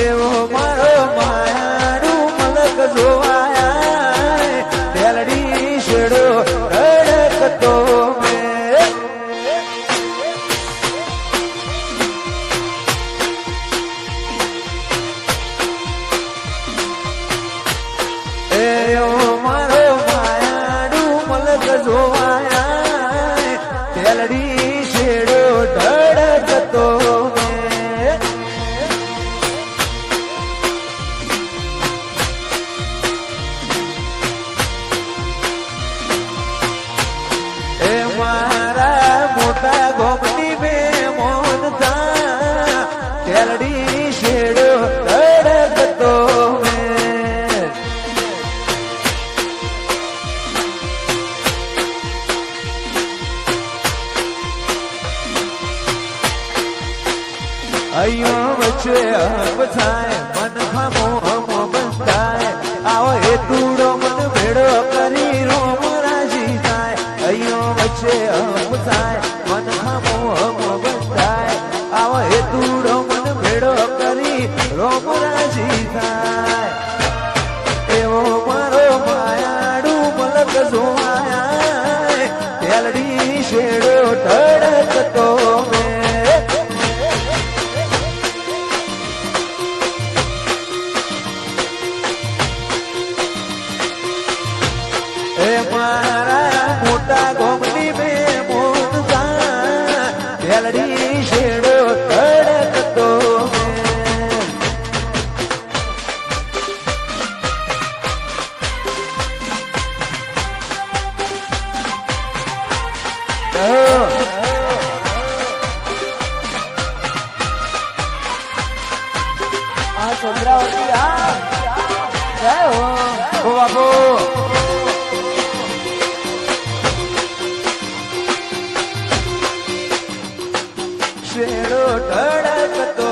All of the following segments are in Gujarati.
એવો મારો માયાનું મલક જોવાયા તેલડી શેડો રડકતો એવો મારો માયાનું મલક જોવાયા તેલડી શેડો રડકતો મારા મોટા ગોમની બે મોન થા તેલડી શેડો રડકતો અયો વચ્ચે હમ થાય મન ખામો હમ બંધાય આવો એ તુડો મન ભેડો કરી રોમ રાજી થાય અયો વચ્ચે હમ થાય મન ખામો હમ બંધાય આવો એ તુડો મન ભેડો કરી રોમ રાજી થાય એવો મારો માયાડું મલક જોવાયા તેલડી શેડો ધડકતો મારા મોટા ગોમની બે મોન થા તેલડી શેડો ધડકતો આ ચંદ્રાવતી જય હો બાપુ શેડો ધડકતો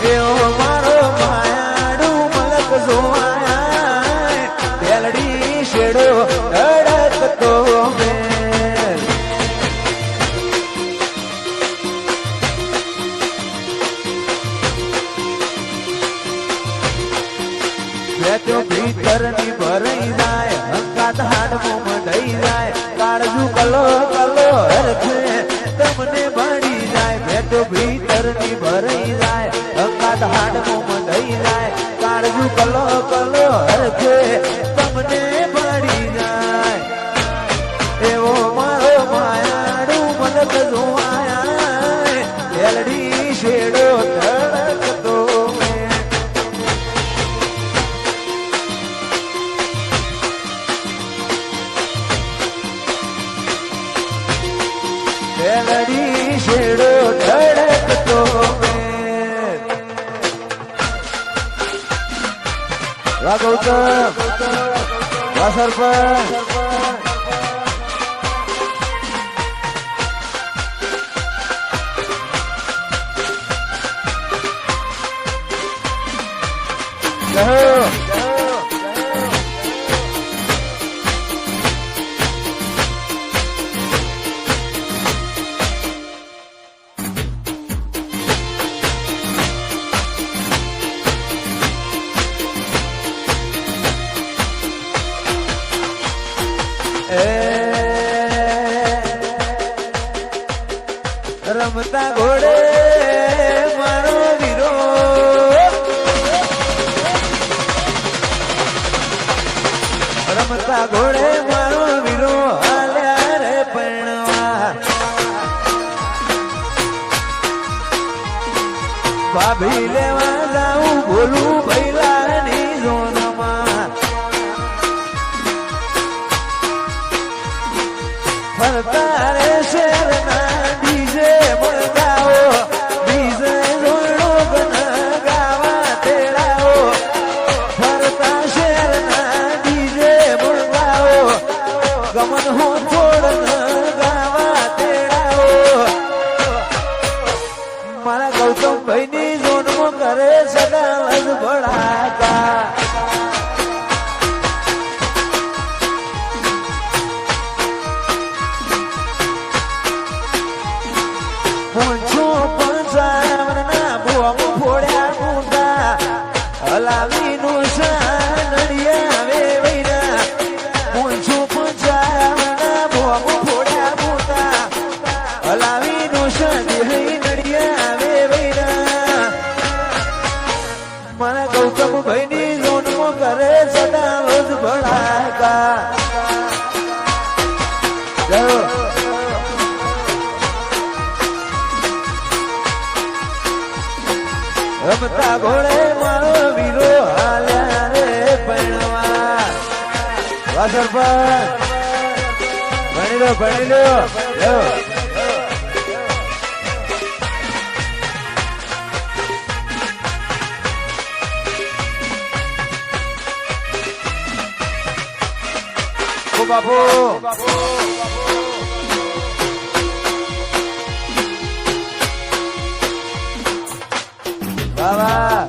એવો મારો માયાડું મલક જોવાયા તેલડી શેડો ધડકતો બેઠો ભીતરની ભરાઈ જાય હંકાત હાડમો મઢાઈ જાય કાળજુ કલો કલો હરખે તમને ભણી જાય બેઠો ભીતરની ભરાઈ જાય હંકાત હાડમો મઢાઈ જાય કાળજુ કલો કલો હરખે તમને ભણી જાય એવો મારો માયાડું મલક જોવાયા તેલડી શેડો ધડકતો તેલડી શેડો ધડકતો ગૌતમ સરપંચ રમતા ઘોડે મારો વીરો રમતા ઘોડે મારો વીરો હાલ્યા રે પરણવા ભાભી લેવા જાઉં બોલું ભૈલાની જોનમાં ફરતા રે શેરના ડીજે મળગાવો ડીજે જોડો ગાવા તેડાવો ફરતા શેરના ડીજે મળગાવો ગમન હું છોડ ગાવા તેડાવો મારા ગૌતમભાઈ ની જોનમાં કરે સદા લજ ભડાકા વળતા ઘોડે મારો વીરો હાલ્યા રે પૈણવા વાહ સરપંચ ભણી લો બાપુ બાબા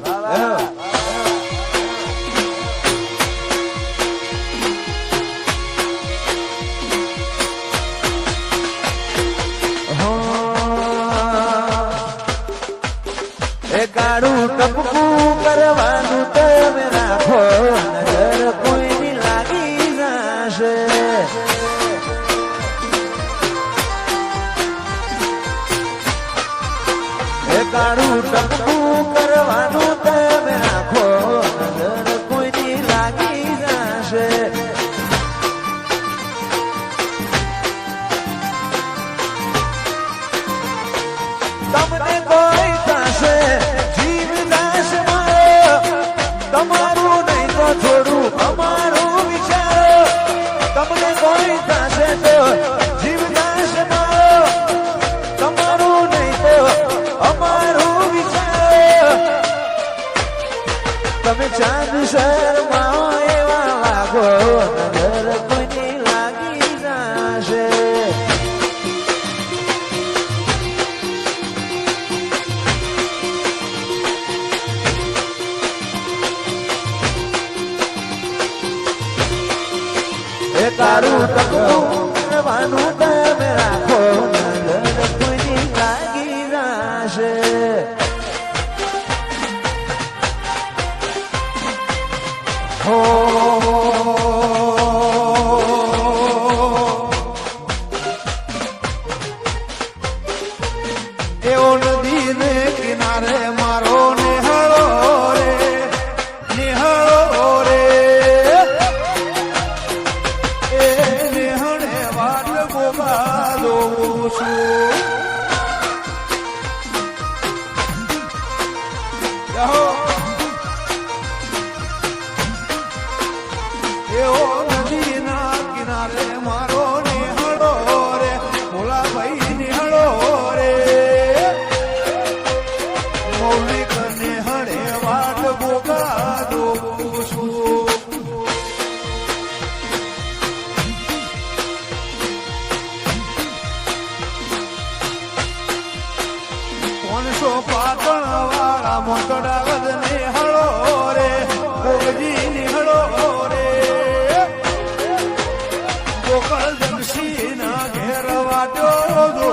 એ કાળું ટપકું કરવાનું તમે રાખો નજર કોઈની લાગી જશે એ કાળું ટપકું કરવાનું તમે રાખો નજર કોઈની લાગી જશે તમને કોઈ થશે જીવ દાસ મારો તમારું નહીં તો થોડું અમારું વિચારો તમને કોઈ થશે તો જીવ દાસ મારો તમારું નહીં તો અમારું વિચારો તમે ચાંદ શર્માઓ એવા લાગો નજર કોઈની લાગી જશે એ તારું ટકવું કરવાનું તમે રાખો નજર કોઈની લાગી જશે હો એવો નદી ને કિનારે મારો નિહળો રે એ નિહળે વાટ ગોગા દોઉં છું એવો નદીના કિનારે મારો નિહળો રે ભોલા ભાઈ નિહળો રે મૌલિક નિહળે વાટ ગોગા દોઉં છું કોણસો પાટણ વાળા મોકડા વદ નિહળો રે ભોગજી નિહળો રે ગોકળ જગસી ના ઘેર વાટ્યો દો